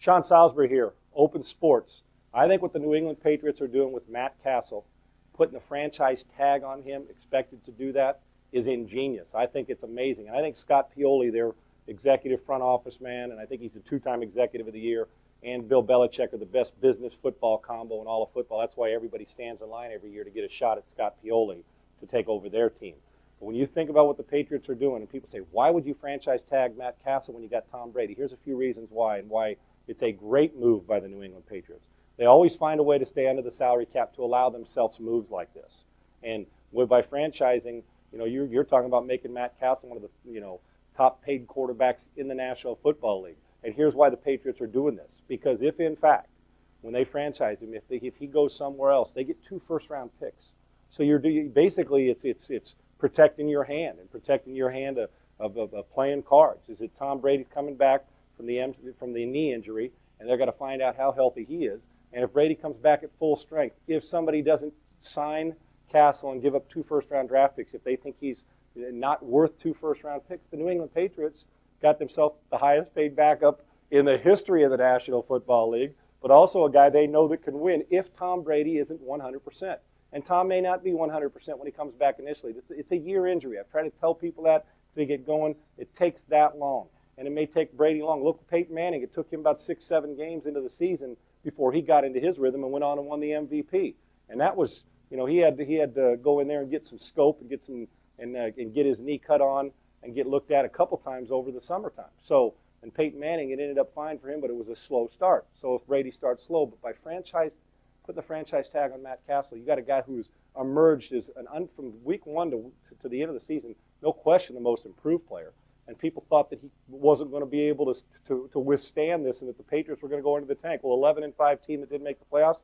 Sean Salisbury here, Open Sports. I think what the New England Patriots are doing with Matt Cassel, putting the franchise tag on him, expected to do that, is ingenious. I think it's amazing. And I think Scott Pioli, their executive front office man, and I think he's the two-time executive of the year, and Bill Belichick are the best business football combo in all of football. That's why everybody stands in line every year to get a shot at Scott Pioli to take over their team. But when you think about what the Patriots are doing, and people say, why would you franchise tag Matt Cassel when you got Tom Brady? Here's a few reasons why, and why it's a great move by the New England Patriots. They always find a way to stay under the salary cap to allow themselves moves like this. And by franchising, you're talking about making Matt Cassel one of the top paid quarterbacks in the National Football League. And here's why the Patriots are doing this. Because if, in fact, when they franchise him, if he goes somewhere else, they get 2 first-round picks. So basically it's protecting your hand and protecting your hand of playing cards. Is it Tom Brady coming back from the knee injury, and they're going to find out how healthy he is? And if Brady comes back at full strength, if somebody doesn't sign Cassel and give up 2 first-round draft picks, if they think he's not worth 2 first-round picks, the New England Patriots got themselves the highest paid backup in the history of the National Football League, but also a guy they know that can win if Tom Brady isn't 100%. And Tom may not be 100% when he comes back initially. It's a year injury. I've tried to tell people that to get going. It takes that long. And it may take Brady long. Look at Peyton Manning. It took him about 6-7 games into the season before he got into his rhythm and went on and won the MVP. And that was, he had to go in there and get some scope and get get his knee cut on and get looked at a couple times over the summertime. So, and Peyton Manning, it ended up fine for him, but it was a slow start. So if Brady starts slow, but by putting the franchise tag on Matt Cassel, you got a guy who's emerged as from week 1 to the end of the season, no question the most improved player. And people thought that he wasn't going to be able to withstand this, and that the Patriots were going to go into the tank. Well, 11-5 team that didn't make the playoffs,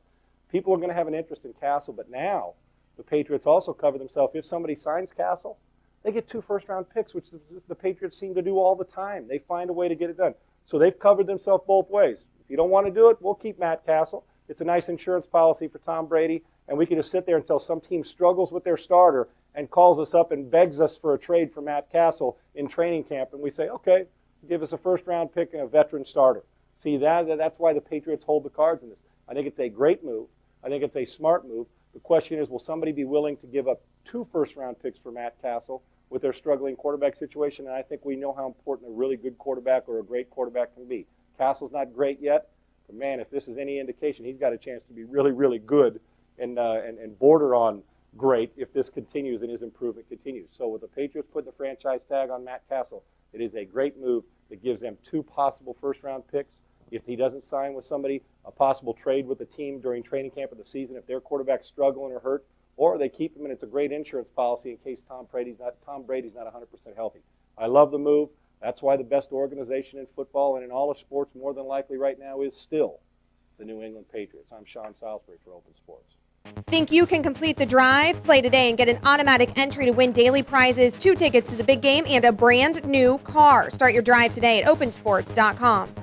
people are going to have an interest in Cassel. But now the Patriots also cover themselves. If somebody signs Cassel, they get 2 first-round picks, which the Patriots seem to do all the time. They find a way to get it done. So they've covered themselves both ways. If you don't want to do it, we'll keep Matt Cassel. It's a nice insurance policy for Tom Brady, and we can just sit there until some team struggles with their starter and calls us up and begs us for a trade for Matt Cassel in training camp, and we say, okay, give us a first-round pick and a veteran starter. See, that's why the Patriots hold the cards in this. I think it's a great move. I think it's a smart move. The question is, will somebody be willing to give up 2 first-round picks for Matt Cassel with their struggling quarterback situation? And I think we know how important a really good quarterback or a great quarterback can be. Cassel's not great yet, but man, if this is any indication, he's got a chance to be really, really good and border on great if this continues and his improvement continues. So with the Patriots putting the franchise tag on Matt Cassel, it is a great move that gives them 2 possible first-round picks. If he doesn't sign with somebody, a possible trade with the team during training camp of the season if their quarterback's struggling or hurt, or they keep him and it's a great insurance policy in case Tom Brady's not 100% healthy. I love the move. That's why the best organization in football and in all of sports more than likely right now is still the New England Patriots. I'm Sean Salisbury for Open Sports. Think you can complete the drive? Play today and get an automatic entry to win daily prizes, 2 tickets to the big game, and a brand new car. Start your drive today at opensports.com.